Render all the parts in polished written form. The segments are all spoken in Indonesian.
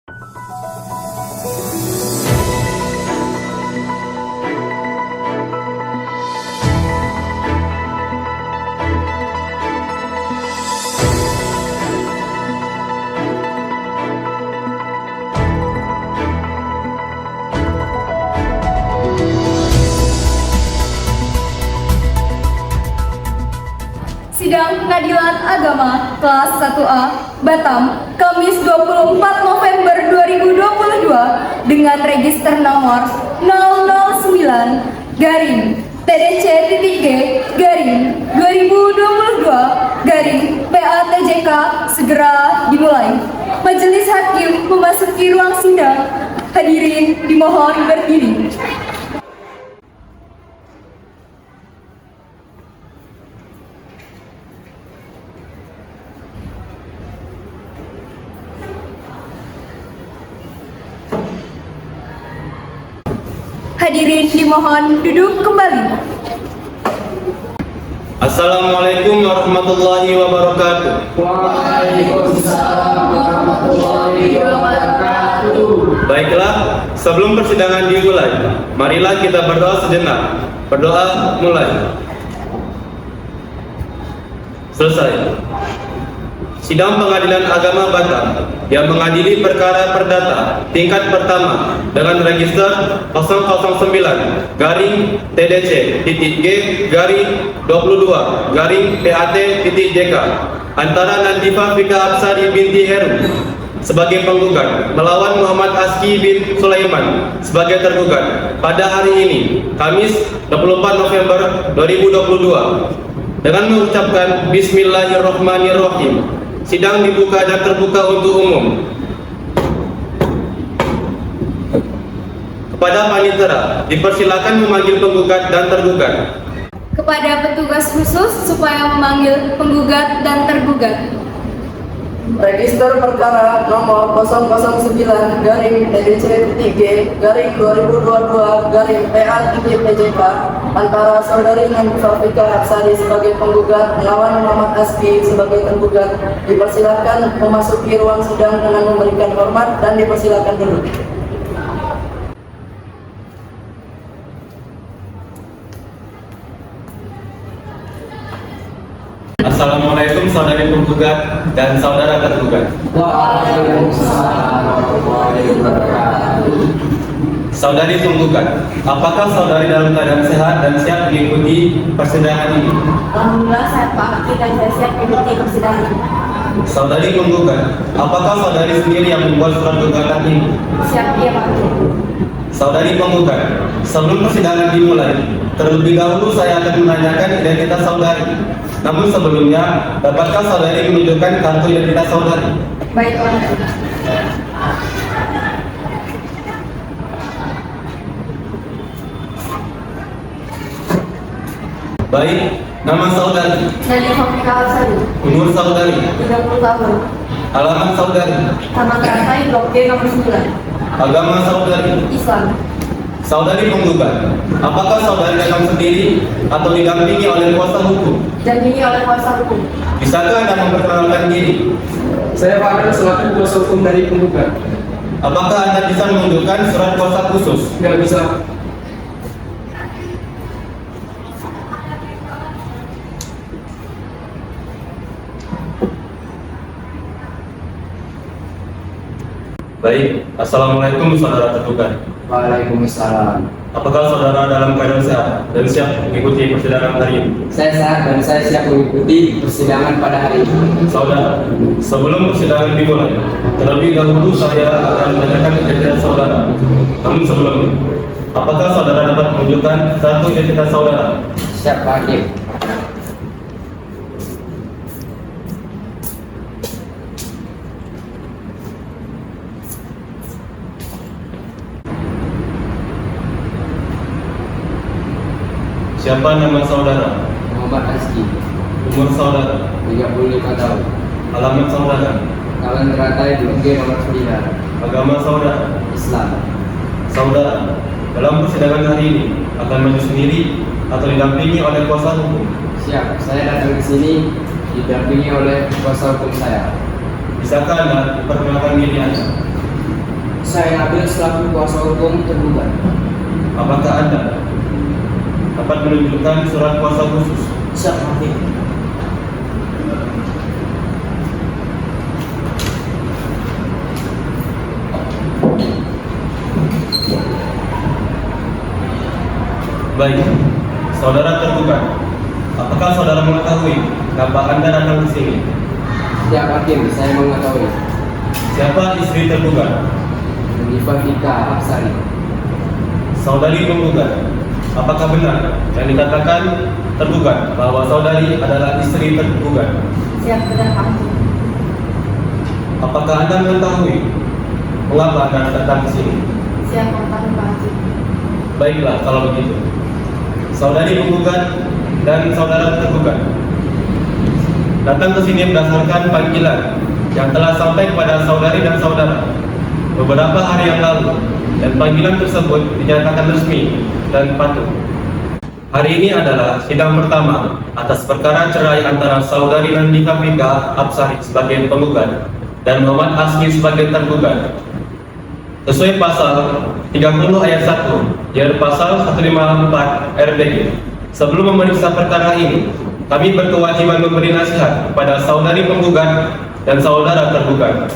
Sidang Pengadilan Agama kelas 1A Batam, Kamis 24 November 2022 dengan register nomor 009-TDC-G-2022-PATJK segera dimulai. Majelis Hakim memasuki ruang sidang. Hadirin dimohon berdiri. Hadirin dimohon duduk kembali. Assalamualaikum warahmatullahi wabarakatuh. Waalaikumsalam warahmatullahi wabarakatuh. Baiklah, sebelum persidangan dimulai, marilah kita berdoa sejenak. Berdoa mulai. Selesai. Sidang Pengadilan Agama Batam yang mengadili perkara perdata tingkat pertama dengan register 009-G-22-PAT.JK antara Nandifah Fika Absari binti Heru sebagai penggugat melawan Muhammad Aski bin Sulaiman sebagai tergugat pada hari ini, Kamis 24 November 2022. Dengan mengucapkan Bismillahirrahmanirrahim, sidang dibuka dan terbuka untuk umum. Kepada panitera, dipersilakan memanggil penggugat dan tergugat. Kepada petugas khusus supaya memanggil penggugat dan tergugat. Register perkara nomor 009-TDC-G-2022-PA-PJK antara saudari Nandifah Fika Absari sebagai penggugat melawan Muhammad Aski sebagai tergugat dipersilakan memasuki ruang sidang dengan memberikan hormat dan dipersilakan duduk. Assalamualaikum saudari penggugat dan saudara tergugat. Waalaikumsalam warahmatullahi wabarakatuh. Saudari penggugat, apakah saudari dalam keadaan sehat dan siap mengikuti persidangan ini? Alhamdulillah sehat Pak, kita siap mengikuti persidangan ini. Saudari penggugat, apakah saudari sendiri yang membuat surat gugatan ini? Siap iya Pak. Saudari penggugat, sebelum persidangan dimulai, terlebih dahulu saya akan menanyakan identitas saudari. Namun sebelumnya, dapatkah saudari menunjukkan kartu identitas saudari? Baik Pak. Baik, nama saudari, Nandifah Fika Absari, umur saudari, 30 tahun. alamat saudari, Taman Rantai Blok G nomor 9. agama saudari. Islam. Saudari penggugat, apakah saudari datang sendiri atau didampingi oleh kuasa hukum? Didampingi oleh kuasa hukum. Bisakah Anda memperkenalkan diri? Saya Farel selaku kuasa hukum dari penggugat. Apakah Anda bisa menunjukkan surat kuasa khusus? Nggak bisa. Baik, Assalamualaikum saudara tergugat. Waalaikumsalam. Apakah saudara dalam keadaan sehat dan siap mengikuti persidangan hari ini? Saya sehat dan saya siap mengikuti persidangan pada hari ini. Saudara, sebelum persidangan dimulai, terlebih dahulu saya akan menanyakan identitas saudara. Namun sebelumnya, apakah saudara dapat menunjukkan satu identitas saudara? Siap Pak Hakim. Siapa nama saudara? Muhammad Aski, Umur saudara? 35 tahun. Alamat saudara? Taman Rantai Blok G nomor 9. Agama saudara? Islam. Saudara, dalam persidangan hari ini akan maju sendiri atau didampingi oleh kuasa hukum? Siap. Saya datang ke sini didampingi oleh kuasa hukum saya. Bisakah Anda perkenalkan diri Anda? saya Nabil selaku kuasa hukum tergugat. Apakah Anda dapat menunjukkan surat kuasa khusus? Siap, Hakim. Baik, saudara tergugat, apakah saudara mengetahui kenapa Anda datang ke sini? Siap, Hakim. Saya mengetahui. Siapa istri tergugat? Nifafika Absari. Saudari penggugat, apakah benar yang dikatakan tergugat bahwa saudari adalah istri tergugat? Siap, benar Pak Hakim. Apakah Anda mengetahui mengapa Anda datang ke sini? Siap, mengetahui Pak Hakim. Baiklah, kalau begitu. Saudari penggugat dan saudara tergugat datang ke sini berdasarkan panggilan yang telah sampai kepada saudari dan saudara beberapa hari yang lalu, dan panggilan tersebut dinyatakan resmi dan patut. Hari ini adalah sidang pertama atas perkara cerai antara saudari Nifafika Absari sebagai penggugat dan Muhammad Aski sebagai tergugat. Sesuai pasal 30 ayat 1 dan pasal 154 RPG. Sebelum memeriksa perkara ini, kami berkewajiban memberi nasihat kepada saudari penggugat dan saudara tergugat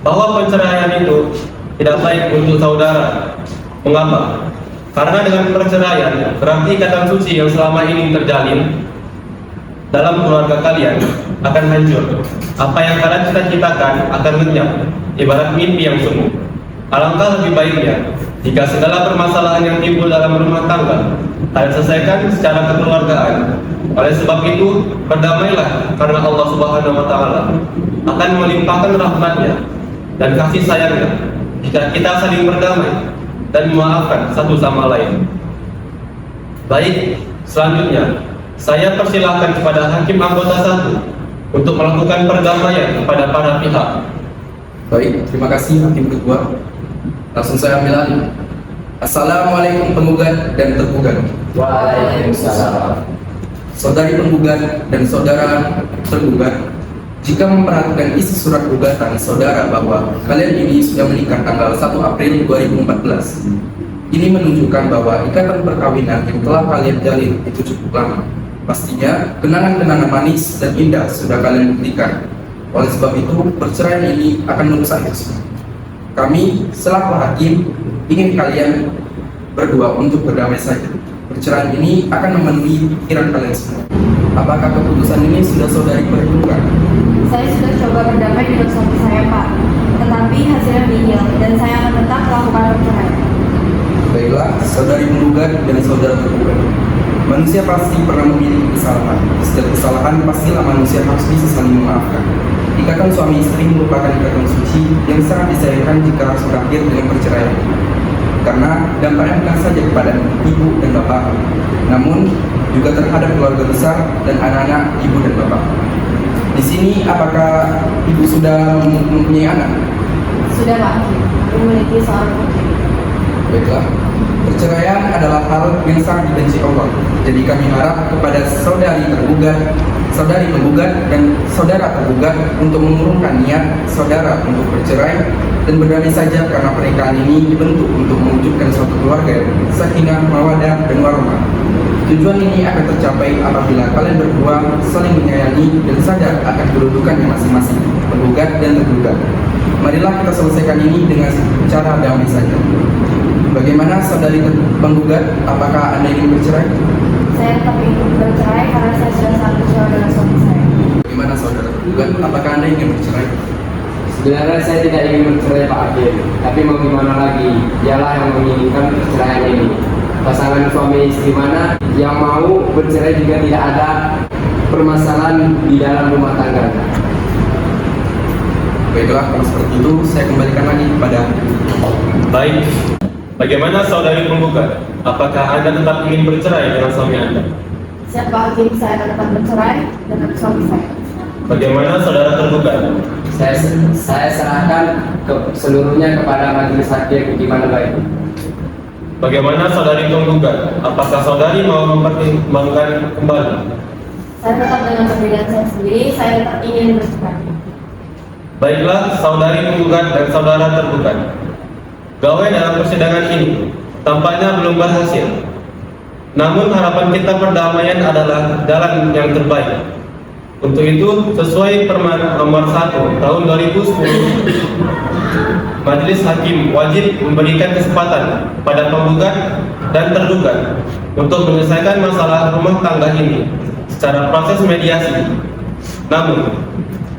bahwa perceraian itu tidak baik untuk saudara. Mengapa? Karena dengan perceraian berarti ikatan suci yang selama ini terjalin dalam keluarga kalian akan hancur. Apa yang kalian cita-citakan akan lenyap, ibarat mimpi yang semu. Alangkah lebih baiknya jika segala permasalahan yang timbul dalam rumah tangga kalian selesaikan secara kekeluargaan. Oleh sebab itu, berdamailah karena Allah Subhanahu wa Ta'ala akan melimpahkan rahmatnya dan kasih sayangnya jika kita saling berdamai dan memaafkan satu sama lain. Baik, selanjutnya saya persilahkan kepada hakim anggota 1 untuk melakukan perdamaian kepada para pihak. Baik, terima kasih Hakim Ketua. Langsung saya ambil alih. Assalamualaikum penggugat dan tergugat. Waalaikumsalam. Saudari penggugat dan saudara tergugat, jika memperhatikan isi surat gugatan saudara bahwa kalian ini sudah menikah tanggal 1 April 2014, ini menunjukkan bahwa ikatan perkawinan yang telah kalian jalin itu cukup lama. Pastinya kenangan-kenangan manis dan indah sudah kalian buktikan. Oleh sebab itu, perceraian ini akan merusak itu. Kami selaku hakim ingin kalian berdua untuk berdamai saja. Perceraian ini akan memenuhi pikiran kalian semua. Apakah keputusan ini sudah saudari perhitungkan? Saya sudah coba berdamai dengan suami saya, Pak. Tetapi hasilnya nihil dan saya akan tetap melakukan perceraian. Baiklah, saudari penggugat dan saudara tergugat. Manusia pasti pernah memiliki kesalahan. Setiap kesalahan pastilah manusia harus bisa saling memaafkan. Ikatan suami istri merupakan ikatan suci yang sangat disayangkan jika harus berakhir dengan perceraian. Karena dampaknya bukan saja kepada ibu dan bapak, namun juga terhadap keluarga besar dan anak-anak ibu dan bapak. Di sini apakah ibu sudah mempunyai anak? Sudah Pak Hakim, aku memiliki seorang putri. Baiklah, perceraian adalah hal yang sangat dibenci Allah. Jadi kami harap kepada saudari tergugat, saudari penggugat dan saudara tergugat untuk mengurungkan niat saudara untuk bercerai dan berdamai saja, karena pernikahan ini dibentuk untuk mewujudkan suatu keluarga sakinah, mawaddah dan warahmah. Tujuan ini akan tercapai apabila kalian berdua saling menyayangi dan sadar akan kedudukannya masing-masing, penggugat dan tergugat. Marilah kita selesaikan ini dengan cara damai saja. Bagaimana saudari penggugat, apakah Anda ingin bercerai? Saya tetap ingin bercerai karena saya sudah sangat kecewa dengan suami saya. Bagaimana saudara tergugat, apakah Anda ingin bercerai? Sebenarnya saya tidak ingin bercerai Pak Hakim, tapi mau gimana lagi? Dialah yang menginginkan perceraian ini. Pasangan suami istri mana yang mau bercerai jika tidak ada permasalahan di dalam rumah tangga. Baiklah, kalau seperti itu saya kembalikan lagi kepada Baik, bagaimana saudari penggugat? Apakah Anda tetap ingin bercerai dengan suami Anda? Siap Pak Hakim, saya akan tetap bercerai dengan suami saya. Bagaimana saudara tergugat? Saya serahkan seluruhnya kepada majelis hakim gimana baik. Bagaimana saudari penggugat? Apakah saudari mau mempertimbangkan kembali? Saya tetap dengan perbedaan saya sendiri, saya tetap ingin bercerai. Baiklah, saudari penggugat dan saudara tergugat. Gawai dalam persidangan ini tampaknya belum berhasil. Namun harapan kita perdamaian adalah jalan yang terbaik. Untuk itu, sesuai Permen Nomor 1 Tahun 2010, Majelis Hakim wajib memberikan kesempatan pada penggugat dan tergugat untuk menyelesaikan masalah rumah tangga ini secara proses mediasi. Namun,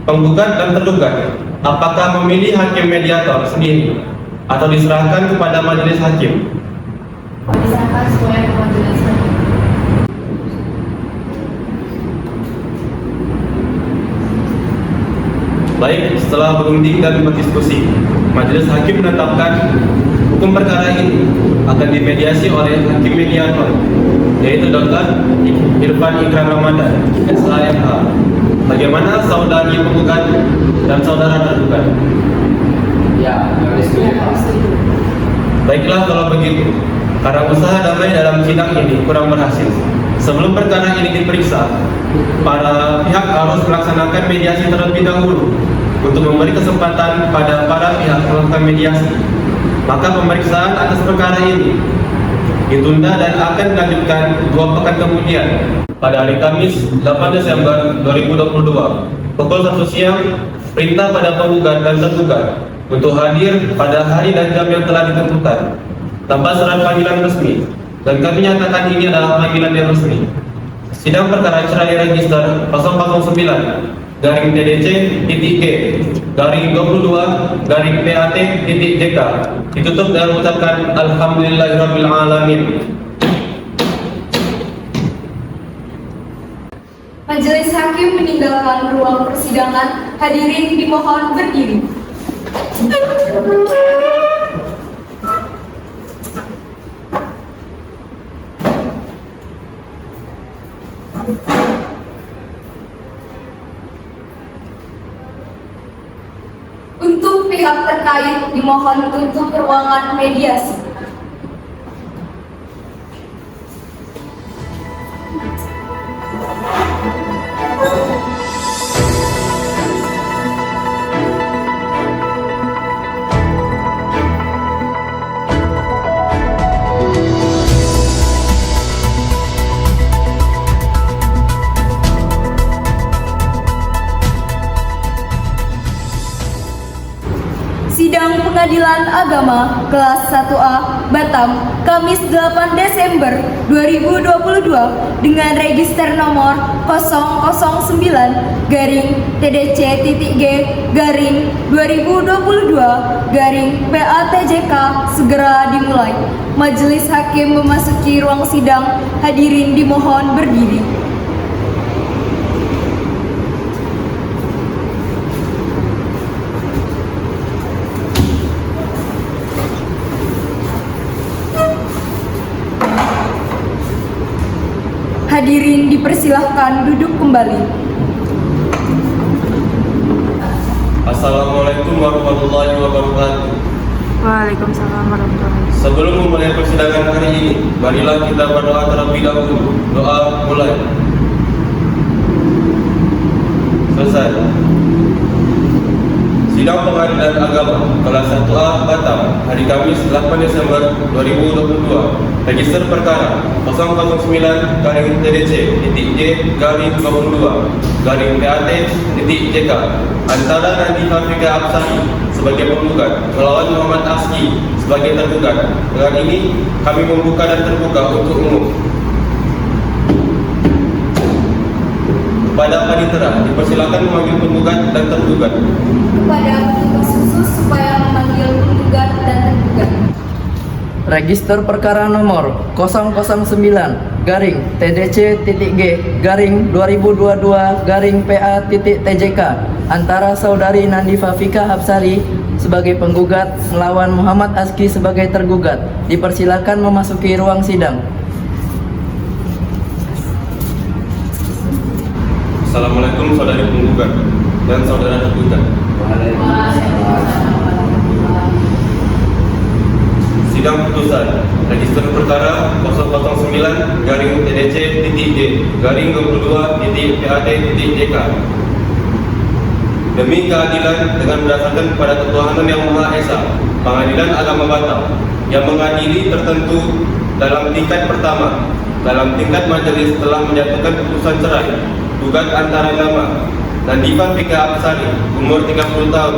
penggugat dan tergugat apakah memilih hakim mediator sendiri atau diserahkan kepada majelis hakim? Diserahkan semuanya ke majelis hakim. Baik, setelah berunding dan berdiskusi, majelis hakim menetapkan hukum perkara ini akan dimediasi oleh hakim mediator, yaitu Dr. Irfan Ikram Ramadan, SHMH. Bagaimana saudari penggugat dan saudara tergugat? Ya, kami setuju, Pak. Baiklah kalau begitu, karena usaha damai dalam sidang ini kurang berhasil. Sebelum perkara ini diperiksa, para pihak harus melaksanakan mediasi terlebih dahulu untuk memberi kesempatan pada para pihak melakukan mediasi. Maka pemeriksaan atas perkara ini ditunda dan akan dilanjutkan 2 pekan kemudian pada hari Kamis 8 Desember 2022 pukul 1 siang. Perintah pada penggugat dan tergugat untuk hadir pada hari dan jam yang telah ditentukan tanpa surat panggilan resmi, dan kami nyatakan ini adalah panggilan yang resmi. Sidang perkara cerai register 009-G-22-PAT.JK ditutup dengan mengucapkan Alhamdulillahirrabbilalamin. Majelis hakim meninggalkan ruang persidangan. Hadirin dimohon berdiri. Untuk pihak terkait dimohon tutup ruangan mediasi. Sidang Pengadilan Agama kelas 1A Batam, Kamis 8 Desember 2022 dengan register nomor 009-G-TDC-2022-PATJK segera dimulai. Majelis hakim memasuki ruang sidang. Hadirin dimohon berdiri. Hadirin dipersilahkan duduk kembali. Assalamualaikum warahmatullahi wabarakatuh. Waalaikumsalam warahmatullahi wabarakatuh. Sebelum memulai persidangan hari ini, marilah kita berdoa terlebih dahulu. Doa mulai. Selesai. Sidang Pengadilan Agama kelas 1A Batam, hari Kamis 8 Desember 2022. Register perkara 009-G-22-PAT.JK antara Nadifa Fika Absari sebagai penggugat melawan Muhammad Aski sebagai tergugat. Dengan ini kami membuka dan terbuka untuk umum. Kepada panitera dipersilakan memanggil penggugat dan tergugat. Kepada petugas khusus supaya memanggil penggugat dan tergugat. Register perkara nomor 009-G-TDC-2022-PA.TJK antara saudari Nadifa Fika Absari sebagai penggugat melawan Muhammad Aski sebagai tergugat. Dipersilakan memasuki ruang sidang. Assalamualaikum saudari penggugat dan saudara tergugat. Sidang putusan register perkara 009-TDC-G-22-PAT.JK demi keadilan dengan berdasarkan kepada ketuhanan yang Maha Esa Pengadilan Agama Batam yang mengadili tertentu dalam tingkat pertama dalam tingkat majelis telah menjatuhkan putusan cerai gugat antara nama Nandifah Fika Absari, umur 30 tahun,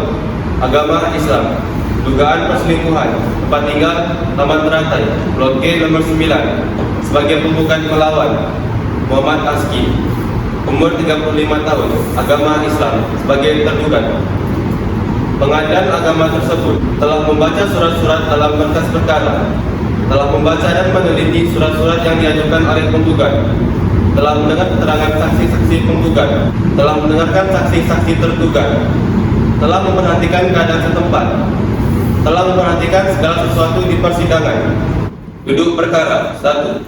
agama Islam, dugaan perselingkuhan, tempat tinggal Taman Teratai, Blok G nomor 9, sebagai penggugat melawan Muhammad Aski, umur 35 tahun, agama Islam, sebagai tergugat. Pengadilan agama tersebut telah membaca surat-surat dalam berkas perkara, telah membaca dan meneliti surat-surat yang diajukan oleh penggugat, telah mendengar keterangan saksi-saksi penggugat, telah mendengarkan saksi-saksi tergugat, telah memperhatikan keadaan setempat, telah memperhatikan segala sesuatu di persidangan. Duduk perkara 1.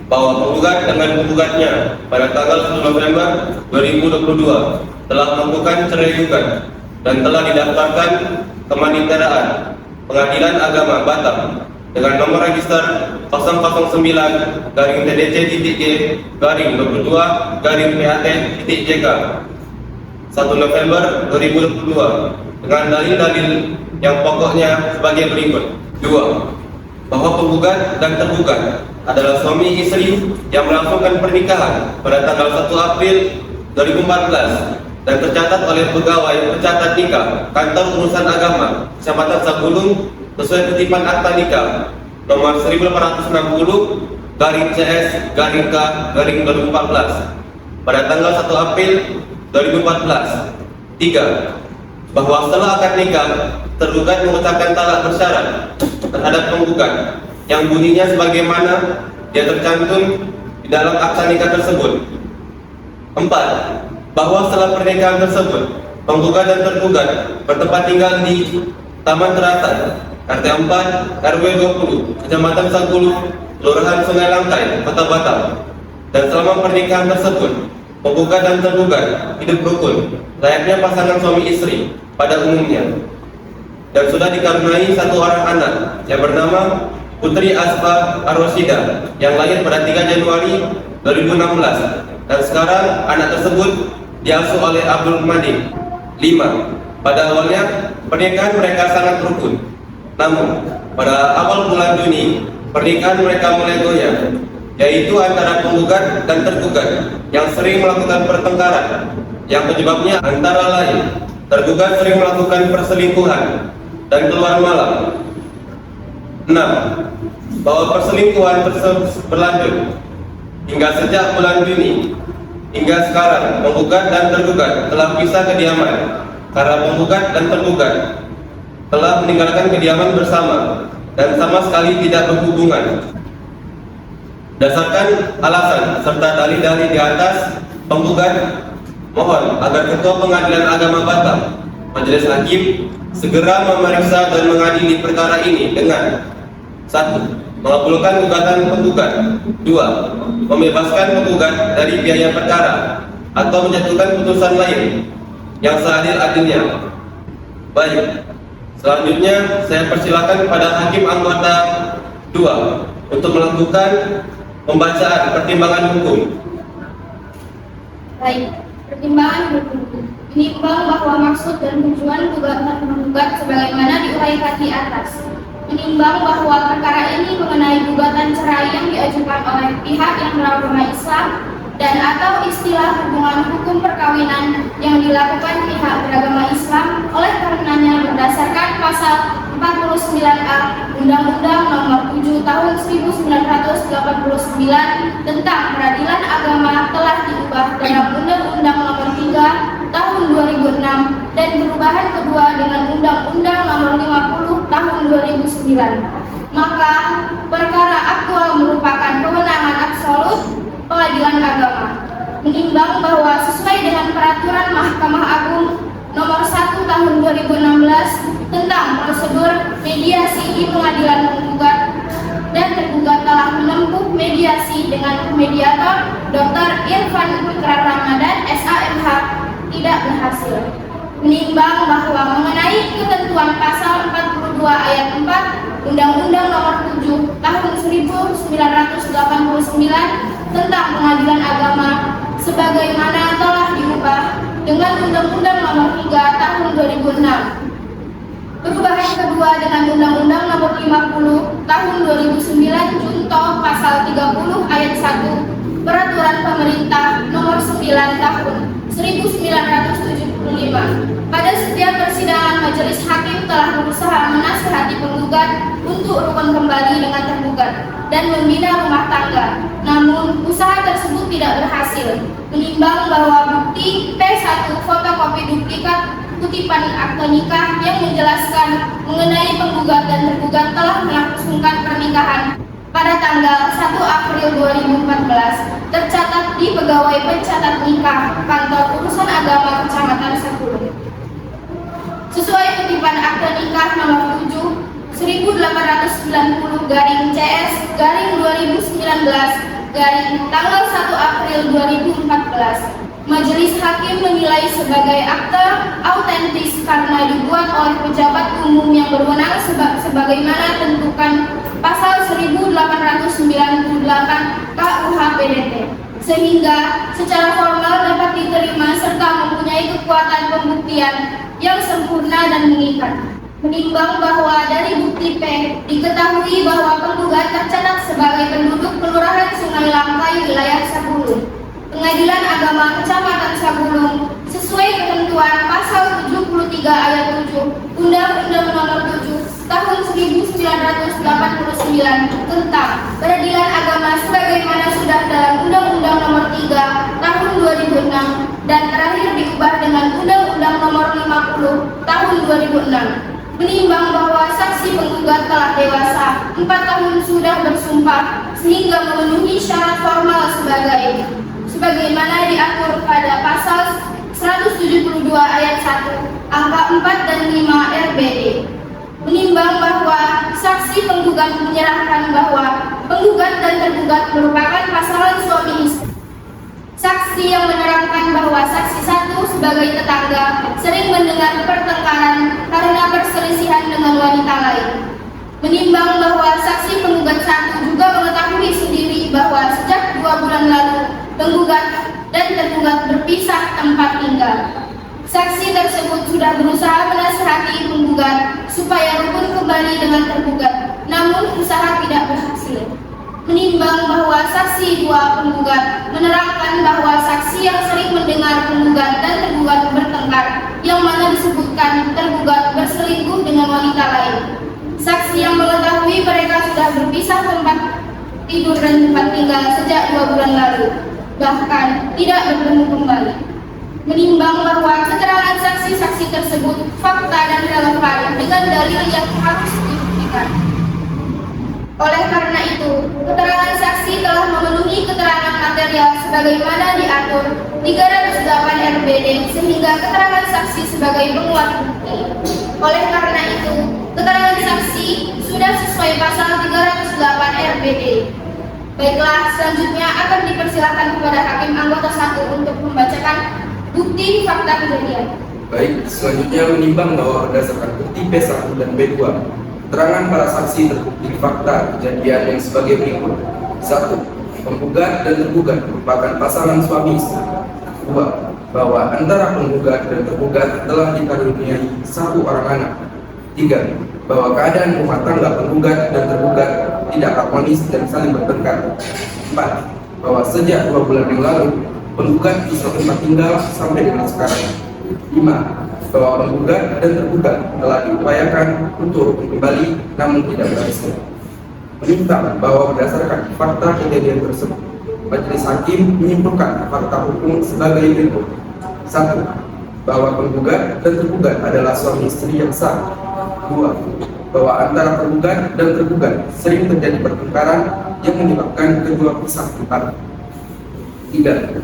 Bahwa penggugat dengan penggugatnya pada tanggal 1 November 2022 telah melakukan cerai gugat dan telah didaftarkan kemaniteraan Pengadilan Agama Batam dengan nomor register 009-TDC-G-22-PAT-JK 1 November 2022 dengan dalil-dalil yang pokoknya sebagai berikut. 2. Bahwa penggugat dan tergugat adalah suami istri yang melangsungkan pernikahan pada tanggal 1 April 2014 dan tercatat oleh pegawai pencatat nikah Kantor Urusan Agama Kecamatan Sagulung sesuai kutipan akta nikah nomor 1860-CS-K-2014 pada tanggal 1 April 2014. 3. Bahwa setelah akad nikah tergugat mengucapkan talak bersyarat terhadap penggugat yang bunyinya sebagaimana dia tercantum di dalam akta nikah tersebut. 4. Bahwa setelah pernikahan tersebut penggugat dan tergugat bertempat tinggal di Taman Teratai, RT 4, RW 20, Kecamatan Sagulung, Kelurahan Sungai Langkai, Kota Batam. Dan selama pernikahan tersebut, penggugat dan tergugat hidup rukun, layaknya pasangan suami istri pada umumnya. Dan sudah dikaruniai satu orang anak yang bernama Putri Asfa Arwasida yang lahir pada 3 Januari 2016. Dan sekarang anak tersebut diasuh oleh Abdul Madi. 5. Pada awalnya pernikahan mereka sangat rukun. Namun pada awal bulan Juni pernikahan mereka mulai goyah, yaitu antara penggugat dan tergugat yang sering melakukan pertengkaran yang penyebabnya antara lain tergugat sering melakukan perselingkuhan dan keluar malam. 6. Bahwa perselingkuhan tersebut berlanjut hingga sejak bulan Juni hingga sekarang penggugat dan tergugat telah pisah kediaman karena penggugat dan tergugat telah meninggalkan kediaman bersama dan sama sekali tidak berhubungan. Dasarkan alasan serta dalil-dalil di atas, penggugat mohon agar Ketua Pengadilan Agama Batam, Majelis Hakim, segera memeriksa dan mengadili perkara ini dengan 1. Mengabulkan gugatan penggugat. 2. Membebaskan penggugat dari biaya perkara atau menjatuhkan putusan lain yang seadil-adilnya. Baik, selanjutnya saya persilakan kepada Hakim Anggota 2 untuk melakukan pembacaan pertimbangan hukum. Baik, pertimbangan hukum. Menimbang bahwa maksud dan tujuan gugatan penggugat sebagaimana diuraikan di atas. Menimbang bahwa perkara ini mengenai gugatan cerai yang diajukan oleh pihak yang beragama Islam dan atau istilah hubungan hukum perkawinan yang dilakukan pihak beragama Islam oleh karenanya berdasarkan pasal 49A Undang-Undang Nomor 7 Tahun 1989 tentang Peradilan Agama telah diubah dalam Undang-Undang Nomor 3 Tahun 2006 dan perubahan kedua dengan Undang-Undang Nomor 50 Tahun 2009. Maka perkara aktual merupakan kewenangan absolut Pengadilan Agama. Menimbang bahwa sesuai dengan Peraturan Mahkamah Agung Nomor 1 Tahun 2016 tentang prosedur mediasi di pengadilan penggugat dan tergugat telah menempuh mediasi dengan mediator Dr. Irfan Fikrar Ramadan SAMH tidak berhasil. Menimbang bahwa mengenai ketentuan pasal 42 ayat 4 Undang-Undang Nomor 7 Tahun 1989 tentang Pengadilan Agama sebagaimana telah diubah dengan Undang-Undang Nomor 3 Tahun 2006. Perubahan kedua dengan tahun 2009 Junto pasal 30 ayat 1 Peraturan Pemerintah nomor 9 tahun 1975. Pada setiap persidangan majelis hakim telah berusaha menasihati penggugat untuk rukun kembali dengan tergugat dan membina rumah tangga. Namun usaha tersebut tidak berhasil. Menimbang bahwa bukti P1 fotokopi duplikat kutipan akte nikah yang menjelaskan mengenai penggugat dan tergugat telah melangsungkan pernikahan pada tanggal 1 April 2014 tercatat di Pegawai Pencatat Nikah Kantor Urusan Agama Kecamatan Saguling. Sesuai kutipan akte nikah nomor 7 1890-CS-2019 tanggal 1 April 2014, Majelis Hakim menilai sebagai akte autentis karena dibuat oleh pejabat umum yang berwenang sebagaimana tentukan pasal 1898 KUH PDT, sehingga secara formal dapat diterima serta mempunyai kekuatan pembuktian yang sempurna dan mengikat. Menimbang bahwa dari bukti P diketahui bahwa penggugat tercatat sebagai penduduk Kelurahan Sungai Langkai, wilayah Saguling. Pengadilan Agama Kecamatan Saguling sesuai ketentuan pasal 73 ayat 7 Undang-Undang Nomor 7 Tahun 1989 tentang Peradilan Agama sebagaimana sudah dalam Undang-Undang Nomor 3 Tahun 2006 dan terakhir diubah dengan Undang-Undang Nomor 50 Tahun 2006. Menimbang bahwa saksi penggugat telah dewasa, 4 tahun sudah bersumpah sehingga memenuhi syarat formal sebagaimana diatur pada pasal 172 ayat 1 angka 4 dan 5 RBD. Menimbang bahwa saksi penggugat menyerahkan bahwa penggugat dan tergugat merupakan pasangan suami istri. Saksi yang menerangkan bahwa saksi satu sebagai tetangga sering mendengar pertengkaran karena perselisihan dengan wanita lain. Menimbang bahwa saksi penggugat satu juga mengetahui sendiri bahwa sejak 2 bulan lalu penggugat dan tergugat berpisah tempat tinggal. Saksi tersebut sudah berusaha menasihati penggugat supaya rukun kembali dengan tergugat, namun usaha tidak berhasil. Menimbang bahwa saksi 2 penggugat menerangkan bahwa saksi yang sering mendengar penggugat dan tergugat bertengkar, yang mana disebutkan tergugat berselingkuh dengan wanita lain. Saksi yang mengetahui mereka sudah berpisah tempat tidur dan tempat tinggal sejak 2 bulan lalu, bahkan tidak bertemu kembali. Menimbang bahwa keterangan saksi-saksi tersebut fakta dan relevan dengan dalil yang harus dibuktikan. Oleh karena itu, keterangan saksi telah memenuhi keterangan material sebagaimana diatur 308 RBD sehingga keterangan saksi sebagai penguat bukti. Oleh karena itu, keterangan saksi sudah sesuai pasal 308 RBD. Baiklah, selanjutnya akan dipersilakan kepada Hakim Anggota 1 untuk membacakan bukti fakta kejadian. Baik, selanjutnya menimbang bahwa berdasarkan bukti P1 dan B2, keterangan para saksi terbukti fakta kejadian yang sebagai berikut. 1. Penggugat dan tergugat merupakan pasangan suami istri. 2. Bahwa antara penggugat dan tergugat telah dikaruniai 1 orang anak. 3. Bahwa keadaan rumah tangga penggugat dan tergugat tidak harmonis dan saling bertengkar. 4. Bahwa sejak 2 bulan yang lalu penggugat bisa tempat tinggal sampai dengan sekarang. 5. Bahwa penggugat dan tergugat telah diupayakan untuk rukun kembali namun tidak berhasil. Menimbang bahwa berdasarkan fakta kejadian tersebut, Majelis Hakim menyimpulkan fakta hukum sebagai berikut. 1. Bahwa penggugat dan tergugat adalah suami istri yang sah. 2. Bahwa antara penggugat dan tergugat sering terjadi pertengkaran yang menyebabkan kedua pisah tempat. 3.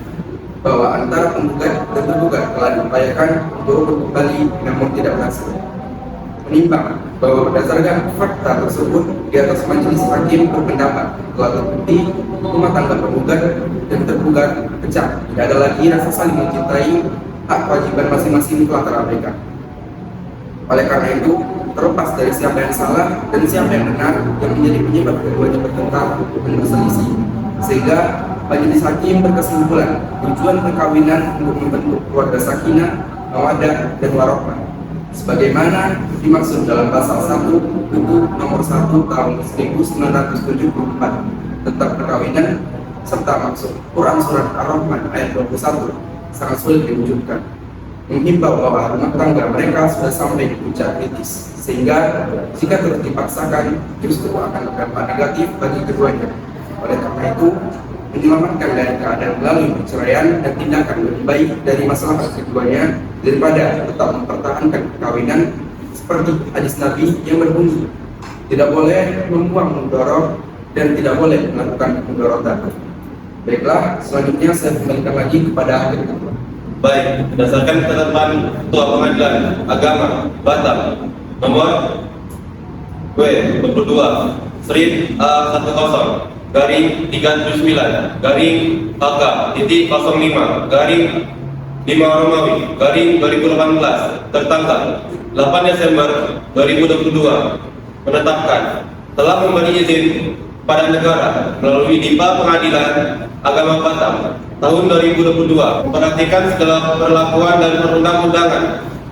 Bahwa antara penggugat dan tergugat telah diupayakan untuk rukun kembali namun tidak berhasil. Menimbang bahwa berdasarkan fakta tersebut, di atas Majelis Hakim berpendapat telah terbukti rumah tangga penggugat dan tergugat pecah, tidak ada lagi rasa saling mencintai, hak kewajiban masing-masing telah terabaikan. Oleh karena itu, terlepas dari siapa yang salah dan siapa yang benar yang menjadi penyebab keduanya bertengkar dan berselisih, sehingga Majelis Hakim berkesimpulan tujuan perkawinan untuk membentuk keluarga sakinah, mawaddah, dan warohmah. sebagaimana dimaksud dalam pasal 1 UU nomor 1 tahun 1974 tentang perkawinan serta maksud Quran Surat Ar-Rahman ayat 21 sangat sulit diwujudkan, menghimbau bahwa rumah tangga mereka sudah sampai di puncak kritis, sehingga jika terus dipaksakan justru akan berdampak negatif bagi keduanya. Oleh karena itu, menyelamatkan dari keadaan melalui perceraian dan tindakan lebih baik dari masalah keduanya daripada tetap mempertahankan perkawinan seperti hadis Nabi yang berbunyi, tidak boleh membuang mudorot dan tidak boleh melakukan mudorotan. Baiklah, selanjutnya saya kembalikan lagi kepada hakim ketua. Baik, berdasarkan ketetapan Ketua Pengadilan Agama Batam nomor W22 Strip A10 garing 39 garing AK titik 05 garing 5 Romawi garing 2018 tertanggal 8 Desember 2022 menetapkan telah memberi izin pada negara melalui DIPA Pengadilan Agama Batam tahun 2022 memperhatikan segala perlakuan dan perundang-undangan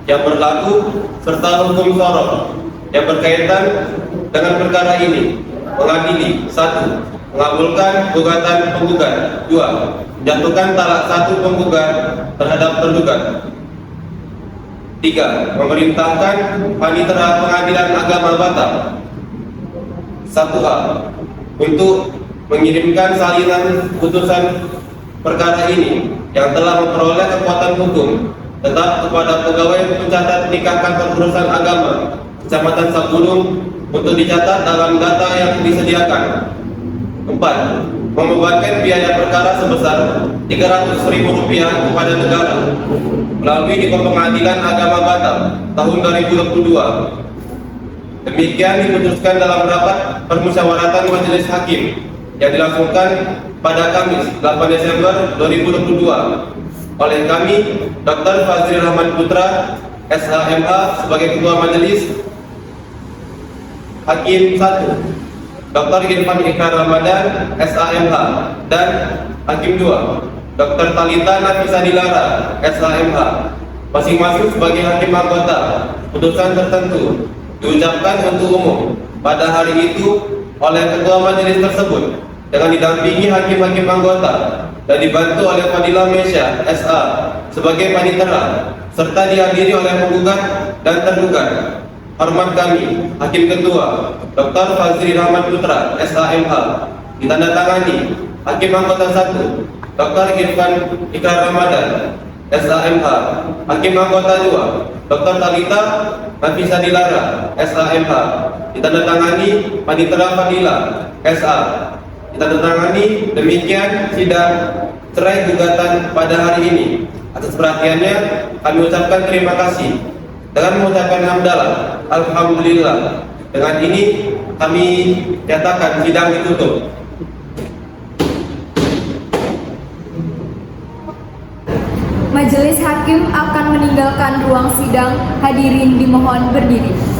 yang berlaku serta hukum sorot yang berkaitan dengan perkara ini, mengadili 1. Mengabulkan gugatan penggugat, 2. Menjatuhkan talak 1 penggugat terhadap tergugat, 3. Memerintahkan Panitera Pengadilan Agama Batam 1A untuk mengirimkan salinan putusan perkara ini yang telah memperoleh kekuatan hukum tetap kepada pegawai pencatat nikah kantor urusan agama Kecamatan Sabulung untuk dicatat dalam data yang disediakan. 4. Membebankan biaya perkara sebesar Rp300.000 kepada negara melalui DIPA Pengadilan Agama Batam tahun 2022. Demikian diputuskan dalam rapat permusyawaratan Majelis Hakim yang dilangsungkan pada Kamis 8 Desember 2022 oleh kami Dr. Fazril Rahman Putra SHMH sebagai Ketua Majelis Hakim 1, Dr. Irfan Iqrar Ramadan SHMH dan Hakim 2, Dr. Talita Nafisa Dilara SHMH masing-masing sebagai hakim anggota. Putusan tertentu diucapkan untuk umum pada hari itu oleh Ketua Majelis tersebut dengan didampingi hakim-hakim anggota dan dibantu oleh Fadilah Mesya SA sebagai panitera serta dihadiri oleh penggugat dan tergugat. Hormat kami, Hakim Ketua Dr. Fazril Rahman Putra SHMH, ditandatangani Hakim Anggota 1 Dr. Irfan Iqrar Ramadan SHMH, Hakim Anggota 2 Dr. Talita Nafisa Dilara SHMH, ditandatangani Panitera Fadilah SA. Ditandatangani. Demikian sidang cerai gugatan pada hari ini. Atas perhatiannya kami ucapkan terima kasih dengan mengucapkan hamdalah. Alhamdulillah. Dengan ini kami nyatakan sidang ditutup. Majelis Hakim akan meninggalkan ruang sidang. Hadirin dimohon berdiri.